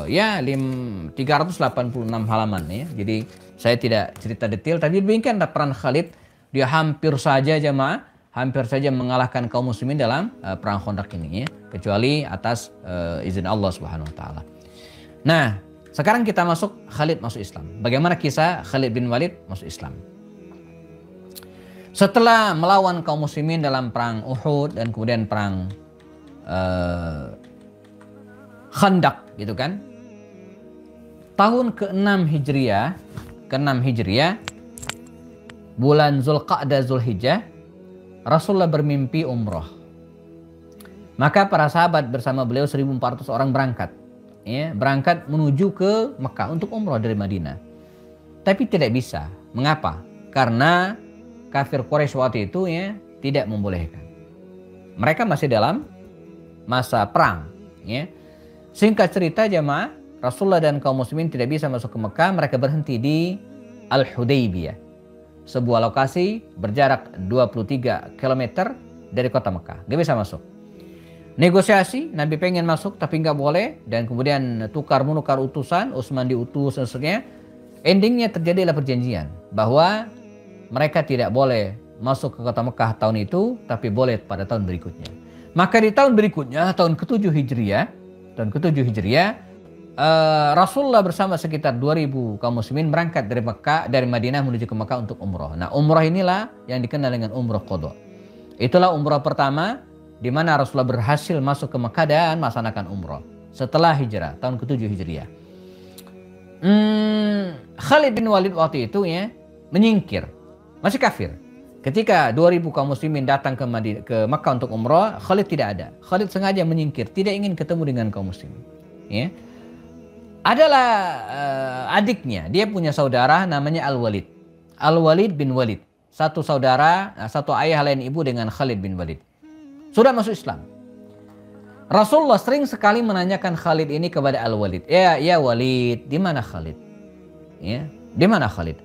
386 halaman ya. Jadi saya tidak cerita detail, tapi demikian peran Khalid. Dia hampir saja mengalahkan kaum muslimin dalam perang Khandaq ini ya, kecuali atas izin Allah Subhanahu wa taala. Nah, sekarang kita masuk Khalid masuk Islam. Bagaimana kisah Khalid bin Walid masuk Islam? Setelah melawan kaum muslimin dalam perang Uhud dan kemudian perang Khandaq gitu kan. Tahun ke-6 Hijriah, bulan Zulqa'dah Zulhijjah, Rasulullah bermimpi umroh. Maka para sahabat bersama beliau 1.400 orang berangkat. Ya, berangkat menuju ke Mekah untuk umroh dari Madinah. Tapi tidak bisa. Mengapa? Karena kafir Quraisy waktu itu ya tidak membolehkan. Mereka masih dalam masa perang. Ya. Singkat cerita jamaah, Rasulullah dan kaum muslimin tidak bisa masuk ke Mekah. Mereka berhenti di Al-Hudaybiyah, sebuah lokasi berjarak 23 km dari kota Mekah. Gak bisa masuk. Negosiasi, Nabi pengen masuk tapi nggak boleh, dan kemudian tukar menukar utusan, Utsman diutus dan sebagainya. Endingnya terjadilah perjanjian bahwa mereka tidak boleh masuk ke kota Mekah tahun itu, tapi boleh pada tahun berikutnya. Maka di tahun berikutnya, tahun ke-7 Hijriah, Rasulullah bersama sekitar 2.000 kaum muslimin berangkat dari Madinah menuju ke Mekah untuk umroh. Nah, umroh inilah yang dikenal dengan umroh qadha. Itulah umroh pertama di mana Rasulullah berhasil masuk ke Mekah dan melaksanakan umroh setelah hijrah tahun ke-7 Hijriah. Khalid bin Walid waktu itu ya menyingkir, masih kafir. Ketika 2.000 kaum muslimin datang ke Mekah untuk umroh, Khalid tidak ada. Khalid sengaja menyingkir, tidak ingin ketemu dengan kaum muslimin. Ya. Adalah adiknya, dia punya saudara namanya Al-Walid. Al-Walid bin Walid. Satu saudara, satu ayah lain ibu dengan Khalid bin Walid. Sudah masuk Islam. Rasulullah sering sekali menanyakan Khalid ini kepada Al-Walid. Ya Walid, di mana Khalid? Ya, di mana Khalid?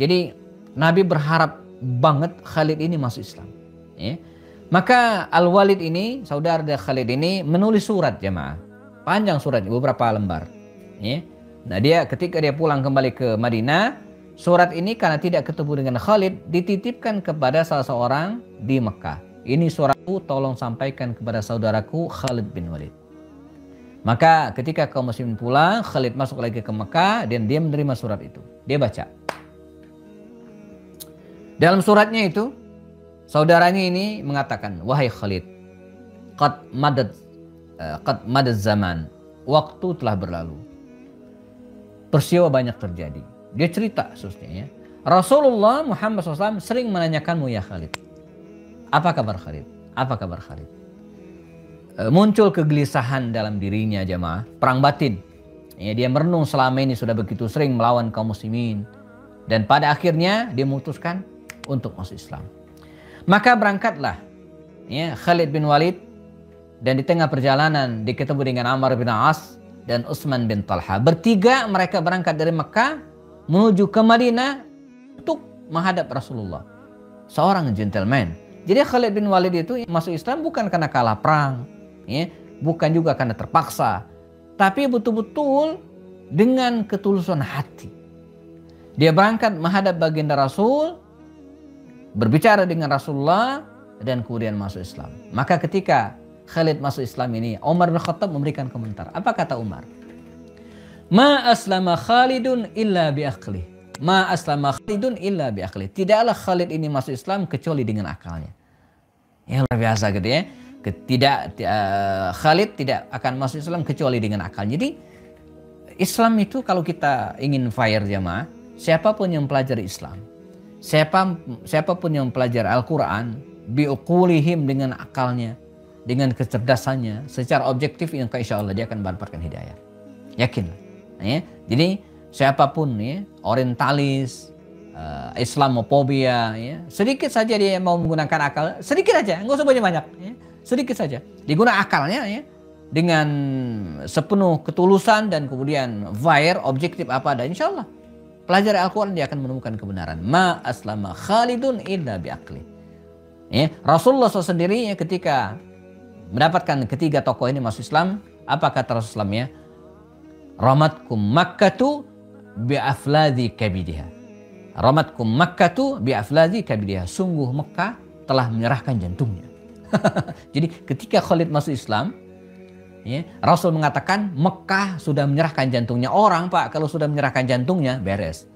Jadi Nabi berharap banget Khalid ini masuk Islam. Ya. Maka Al-Walid ini, saudara dari Khalid ini menulis surat jemaah. Panjang suratnya, beberapa lembar. Ya. Nah ketika dia pulang kembali ke Madinah, surat ini karena tidak ketemu dengan Khalid, dititipkan kepada salah seorang di Mekah. Ini suratku, tolong sampaikan kepada saudaraku Khalid bin Walid. Maka ketika kaum muslimin pulang, Khalid masuk lagi ke Mekah dan dia menerima surat itu. Dia baca. Dalam suratnya itu, saudaranya ini mengatakan, wahai Khalid, qad madad zaman, waktu telah berlalu. Peristiwa banyak terjadi. Dia cerita khususnya ya. Rasulullah Muhammad SAW sering menanyakanmu ya Khalid. Apa kabar Khalid? Apa kabar Khalid? Muncul kegelisahan dalam dirinya jamaah, perang batin. Ya, dia merenung selama ini sudah begitu sering melawan kaum muslimin. Dan pada akhirnya dia memutuskan untuk masuk Islam. Maka berangkatlah ya, Khalid bin Walid, dan di tengah perjalanan dia ketemu dengan Ammar bin As dan Utsman bin Talha. Bertiga mereka berangkat dari Mekah menuju ke Madinah untuk menghadap Rasulullah. Seorang gentleman. Jadi Khalid bin Walid itu masuk Islam bukan karena kalah perang, ya, bukan juga karena terpaksa, tapi betul-betul dengan ketulusan hati. Dia berangkat menghadap baginda Rasul, berbicara dengan Rasulullah, dan kemudian masuk Islam. Maka ketika Khalid masuk Islam ini, Umar bin Khattab memberikan komentar. Apa kata Umar? Ma aslama Khalidun illa bi aqli. Ma aslama Khalidun illa bi aqli. Tidaklah Khalid ini masuk Islam kecuali dengan akalnya. Ya, luar biasa gitu ya. Khalid tidak akan masuk Islam kecuali dengan akal. Jadi Islam itu kalau kita ingin fire jamaah, siapapun yang pelajari Islam, siapapun yang pelajari Al-Quran, biuqulihim dengan akalnya, dengan kecerdasannya, secara objektif, insya Allah dia akan mendapatkan hidayah. Yakin. Ya. Jadi siapapun ya, orientalis, Islamofobia, ya, sedikit saja dia mau menggunakan akal, sedikit aja, nggak usah banyak-banyak, ya, sedikit saja. Digunakan akalnya ya, dengan sepenuh ketulusan dan kemudian fire, objektif apa ada, insya Allah pelajari Al-Quran dia akan menemukan kebenaran. Ma aslama Khalidun illa biaqli. Ya, Rasulullah SAW sendiri ya, ketika mendapatkan ketiga tokoh ini masuk Islam, apa kata Rasulullah ya? Ramatkum Makkatu bi'afladhi kabidiha. Ramatkum Makkatu bi'afladhi kabidiha. Sungguh Mekah telah menyerahkan jantungnya. Jadi ketika Khalid masuk Islam, ya, Rasul mengatakan Mekah sudah menyerahkan jantungnya. Orang Pak kalau sudah menyerahkan jantungnya beres.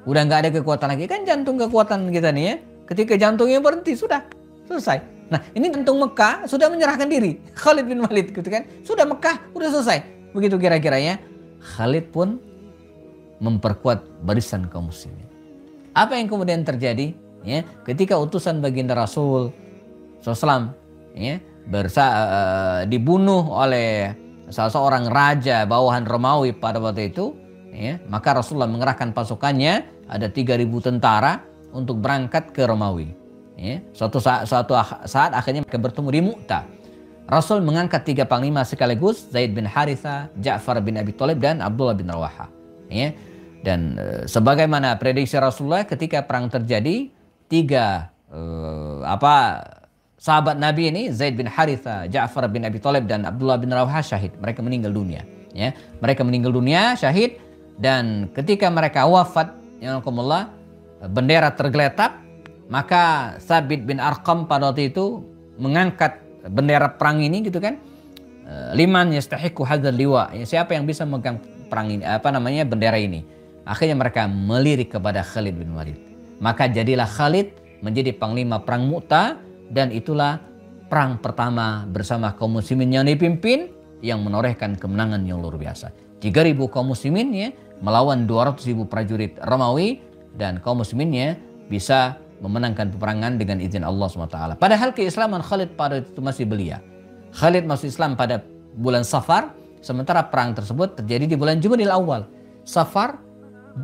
Udah nggak ada kekuatan lagi. Kan jantung kekuatan kita nih ya. Ketika jantungnya berhenti sudah selesai. Nah ini jantung Mekah sudah menyerahkan diri. Khalid bin Walid gitu kan. Sudah Mekah udah selesai. Begitu kira-kiranya. Khalid pun memperkuat barisan kaum muslimin. Apa yang kemudian terjadi? Ya, ketika utusan baginda Rasul SAW ya, dibunuh oleh salah seorang raja bawahan Romawi pada waktu itu, ya, maka Rasulullah mengerahkan pasukannya ada 3.000 tentara untuk berangkat ke Romawi. Ya, suatu saat akhirnya mereka bertemu di Mu'tah. Rasul mengangkat 3 panglima sekaligus, Zaid bin Haritha, Ja'far bin Abi Thalib dan Abdullah bin Rawaha. Ya, dan sebagaimana prediksi Rasulullah ketika perang terjadi, 3 sahabat Nabi ini, Zaid bin Haritha, Ja'far bin Abi Thalib dan Abdullah bin Rawaha syahid. Mereka meninggal dunia. Ya, mereka meninggal dunia syahid, dan ketika mereka wafat, ya Allah, bendera tergeletak, maka Thabit bin Arqam pada waktu itu mengangkat bendera perang ini gitu kan. Liman yastahiqu hadzal liwa. Ya, siapa yang bisa memegang perang ini, bendera ini? Akhirnya mereka melirik kepada Khalid bin Walid. Maka jadilah Khalid menjadi panglima perang Mu'tah, dan itulah perang pertama bersama kaum muslimin yang dipimpin yang menorehkan kemenangan yang luar biasa. 3.000 kaum muslimin ya melawan 200.000 prajurit Romawi, dan kaum musliminnya bisa memenangkan peperangan dengan izin Allah SWT. Padahal keislaman Khalid pada itu masih belia. Khalid masuk Islam pada bulan Safar, sementara perang tersebut terjadi di bulan Jumadil Awal. Safar,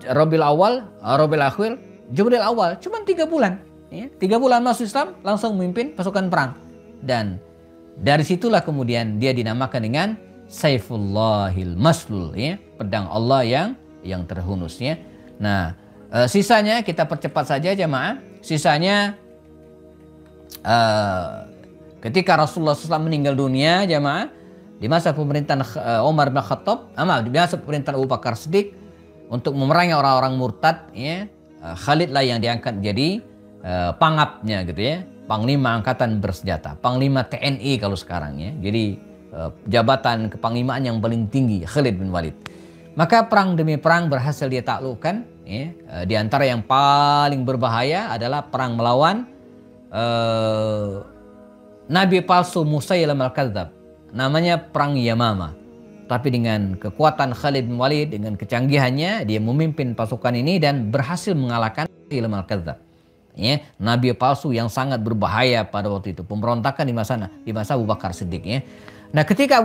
Rabiul Awal, Rabiul Akhir, Jumadil Awal, cuma 3 bulan. Ya, 3 bulan masuk Islam langsung memimpin pasukan perang, dan dari situlah kemudian dia dinamakan dengan Saifullahil Maslul, ya, pedang Allah yang terhunus. Ya. Nah, sisanya kita percepat saja jamaah. Sisanya ketika Rasulullah SAW meninggal dunia jamaah, di masa pemerintahan Umar bin Khattab, di masa pemerintahan Abu Bakar Siddiq untuk memerangi orang-orang murtad, ya, Khalid lah yang diangkat jadi pangapnya gitu ya, panglima angkatan bersenjata, panglima TNI kalau sekarang ya. Jadi jabatan kepanglimaan yang paling tinggi Khalid bin Walid. Maka perang demi perang berhasil dia taklukkan. Ya. Di antara yang paling berbahaya adalah perang melawan Nabi palsu Musailamah al-Kadzdzab. Namanya perang Yamamah. Tapi dengan kekuatan Khalid bin Walid, dengan kecanggihannya, dia memimpin pasukan ini dan berhasil mengalahkan Musailamah al-Kadzdzab. Ya, Nabi palsu yang sangat berbahaya pada waktu itu, pemberontakan di masa Abu Bakar Siddiq. Ya. Nah, ketika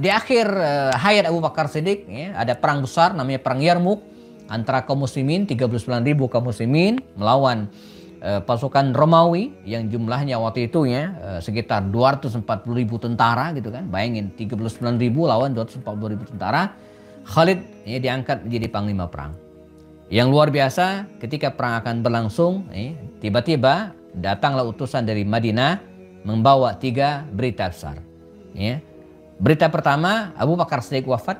di akhir hayat Abu Bakar Siddiq, ya, ada perang besar namanya perang Yarmuk antara kaum muslimin, 39.000 kaum muslimin melawan pasukan Romawi yang jumlahnya waktu itu ya sekitar 240.000 tentara gitu kan. Bayangin 39.000 lawan 240.000 tentara. Khalid ya, diangkat menjadi panglima perang. Yang luar biasa, ketika perang akan berlangsung, tiba-tiba datanglah utusan dari Madinah membawa 3 berita besar. Ya. Berita pertama, Abu Bakar Siddiq wafat.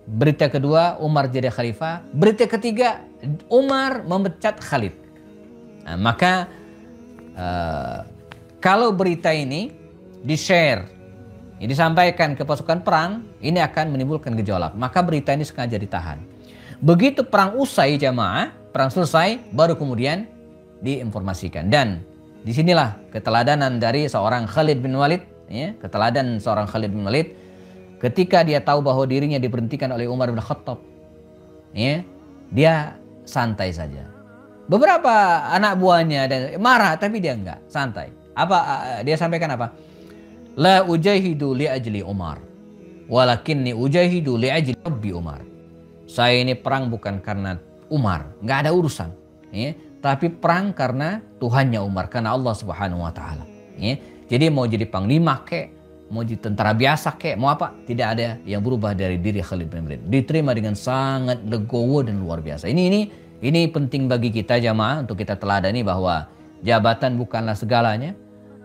Berita kedua, Umar jadi khalifah. Berita ketiga, Umar memecat Khalid. Nah, maka kalau berita ini di-share, disampaikan ke pasukan perang, ini akan menimbulkan gejolak. Maka berita ini sengaja ditahan. Begitu perang usai jamaah, perang selesai, baru kemudian diinformasikan. Dan disinilah keteladanan dari seorang Khalid bin Walid, ya, keteladanan seorang Khalid bin Walid ketika dia tahu bahwa dirinya diberhentikan oleh Umar bin Khattab, ya, dia santai saja. Beberapa anak buahnya dan marah, tapi dia enggak, santai. Apa dia sampaikan apa? La ujahidu li ajli Umar, walakinni ujahidu li ajli Rabbi Umar. Saya ini perang bukan karena Umar, nggak ada urusan, ya. Tapi perang karena Tuhannya Umar, karena Allah Subhanahu Wa Taala. Ya. Jadi mau jadi panglima kek, mau jadi tentara biasa kek, mau apa? Tidak ada yang berubah dari diri Khalid bin Walid. Diterima dengan sangat legowo dan luar biasa. Ini penting bagi kita jamaah untuk kita teladani bahwa jabatan bukanlah segalanya.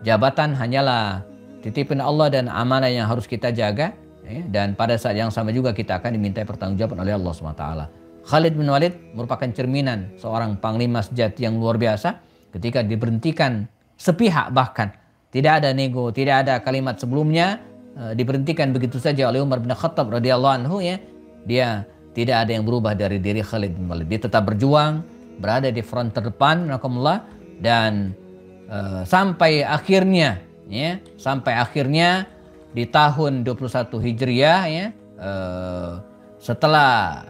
Jabatan hanyalah titipan Allah dan amanah yang harus kita jaga. Ya. Dan pada saat yang sama juga kita akan diminta pertanggungjawaban oleh Allah SWT. Khalid bin Walid merupakan cerminan seorang panglima sejati yang luar biasa ketika diberhentikan sepihak, bahkan tidak ada nego, tidak ada kalimat sebelumnya, diberhentikan begitu saja oleh Umar bin Khattab radhiyallahu anhu, ya. Dia tidak ada yang berubah dari diri Khalid bin Walid. Dia tetap berjuang, berada di front terdepan, dan sampai akhirnya, ya, di tahun 21 Hijriah, ya, setelah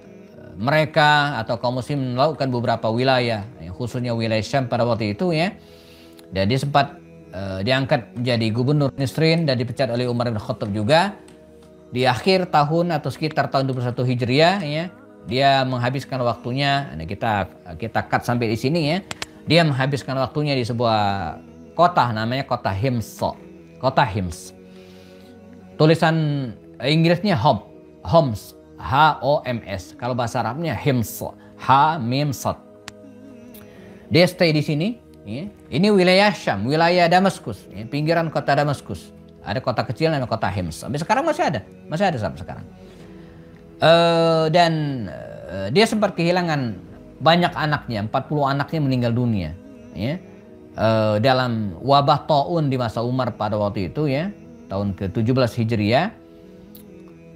mereka atau kaum muslim melakukan beberapa wilayah, ya, khususnya wilayah Syam pada waktu itu, ya, dan dia sempat diangkat menjadi gubernur Nisrin dan dipecat oleh Umar bin Khattab juga di akhir tahun atau sekitar tahun 21 Hijriah, ya. Dia menghabiskan waktunya, nah kita cut sampai di sini, ya. Dia menghabiskan waktunya di sebuah kota namanya kota Hims. Kota Hims. Tulisan Inggrisnya Homs, H-O-M-S. Kalau bahasa Arabnya Hims, H-Mim-Sad. Dia stay di sini. Ya. Ini wilayah Syam, wilayah Damaskus, ya, pinggiran kota Damaskus. Ada kota kecil namanya kota Hims. Sampai sekarang masih ada sampai sekarang. Dan dia sempat kehilangan banyak anaknya, 40 anaknya meninggal dunia, ya. Dalam wabah taun di masa Umar pada waktu itu, ya, tahun ke-17 Hijriah.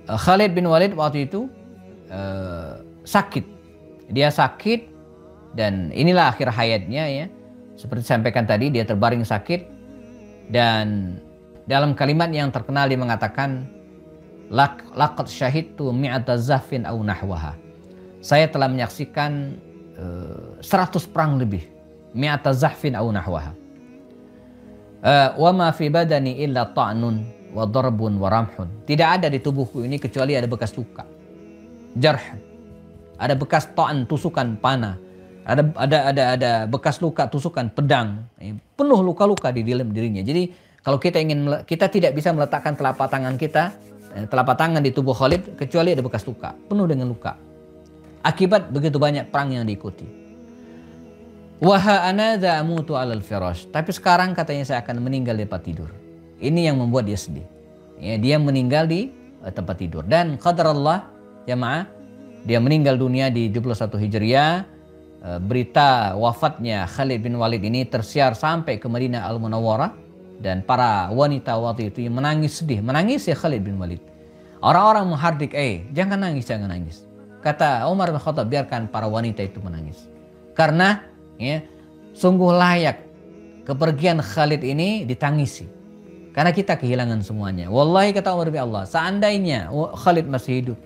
Khalid bin Walid waktu itu sakit. Dia sakit dan inilah akhir hayatnya, ya. Seperti sampaikan tadi, dia terbaring sakit dan dalam kalimat yang terkenal dia mengatakan laqad syahidtu mi'ata zahfin aw nahwaha. Saya telah menyaksikan 100 perang lebih. Mi'ata zahfin aw nahwaha. Wa ma fi badani illa ta'nun wa darbun wa ramhun. Tidak ada di tubuhku ini kecuali ada bekas luka. Jarh. Ada bekas ta'an, tusukan panah. Ada bekas luka, tusukan pedang. Penuh luka-luka di dalam dirinya. Jadi kalau kita tidak bisa meletakkan telapak tangan di tubuh Khalid kecuali ada bekas luka, penuh dengan luka. Akibat begitu banyak perang yang diikuti. Waha anadha amutu alal firash. Tapi sekarang katanya saya akan meninggal di tempat tidur. Ini yang membuat dia sedih. Ya, dia meninggal di tempat tidur. Dan qadar Allah, jamaah, dia meninggal dunia di 21 Hijriah. Berita wafatnya Khalid bin Walid ini tersiar sampai ke Madinah Al-Munawwarah. Dan para wanita waktu itu yang menangis sedih. Menangis ya Khalid bin Walid. Orang-orang menghardik, jangan nangis, jangan nangis. Kata Umar bin Khattab, biarkan para wanita itu menangis. Karena, ya, sungguh layak kepergian Khalid ini ditangisi. Karena kita kehilangan semuanya. Wallahi kata Umar bin Allah, seandainya Khalid masih hidup.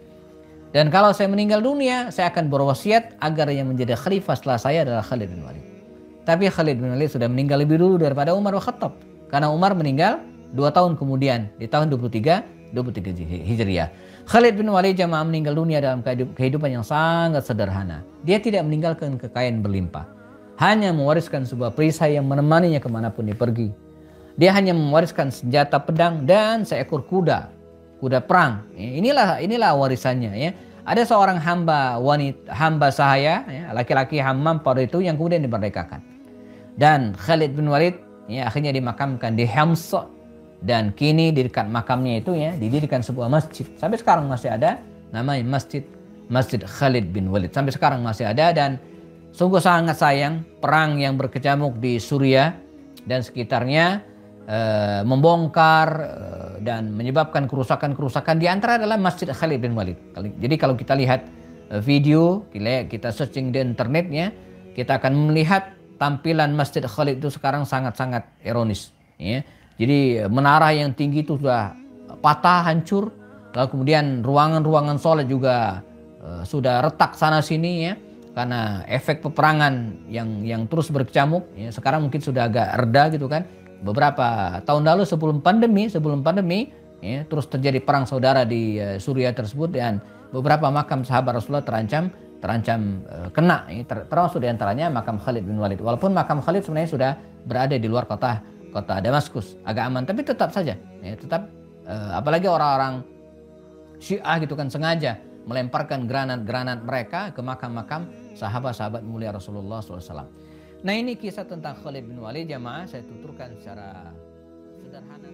Dan kalau saya meninggal dunia, saya akan berwasiat agar yang menjadi khalifah setelah saya adalah Khalid bin Walid. Tapi Khalid bin Walid sudah meninggal lebih dulu daripada Umar bin Khattab. Karena Umar meninggal 2 tahun kemudian di tahun 23 Hijriah. Khalid bin Walid jamaah meninggal dunia dalam kehidupan yang sangat sederhana. Dia tidak meninggalkan kekayaan berlimpah. Hanya mewariskan sebuah perisai yang menemaninya kemanapun dia pergi. Dia hanya mewariskan senjata pedang dan seekor kuda perang. Inilah warisannya, ya. Ada seorang hamba sahaya, ya, laki-laki Hammam pada itu yang kemudian dimerdekakan. Dan Khalid bin Walid, ya, akhirnya dimakamkan di Hims. Dan kini di dekat makamnya itu, ya, didirikan sebuah masjid. Sampai sekarang masih ada, namanya Masjid Khalid bin Walid. Sampai sekarang masih ada dan sungguh sangat sayang perang yang berkecamuk di Suriah dan sekitarnya membongkar dan menyebabkan kerusakan-kerusakan. Di antara adalah Masjid Khalid bin Walid. Jadi kalau kita lihat video, kita searching di internetnya, kita akan melihat tampilan Masjid Khalid itu sekarang sangat-sangat ironis. Ya. Jadi menara yang tinggi itu sudah patah, hancur. Lalu kemudian ruangan-ruangan sholat juga sudah retak sana sini ya, karena efek peperangan yang terus berkecamuk. Ya. Sekarang mungkin sudah agak reda gitu kan. Beberapa tahun lalu sebelum pandemi ya, terus terjadi perang saudara di Suriah tersebut, dan beberapa makam sahabat Rasulullah terancam kena, ya, termasuk diantaranya makam Khalid bin Walid. Walaupun makam Khalid sebenarnya sudah berada di luar kota Damaskus, agak aman, tapi tetap saja, ya, apalagi orang-orang Syiah gitu kan sengaja melemparkan granat mereka ke makam-makam sahabat-sahabat mulia Rasulullah SAW. Nah, ini kisah tentang Khalid bin Walid, jamaah, saya tuturkan secara sederhana.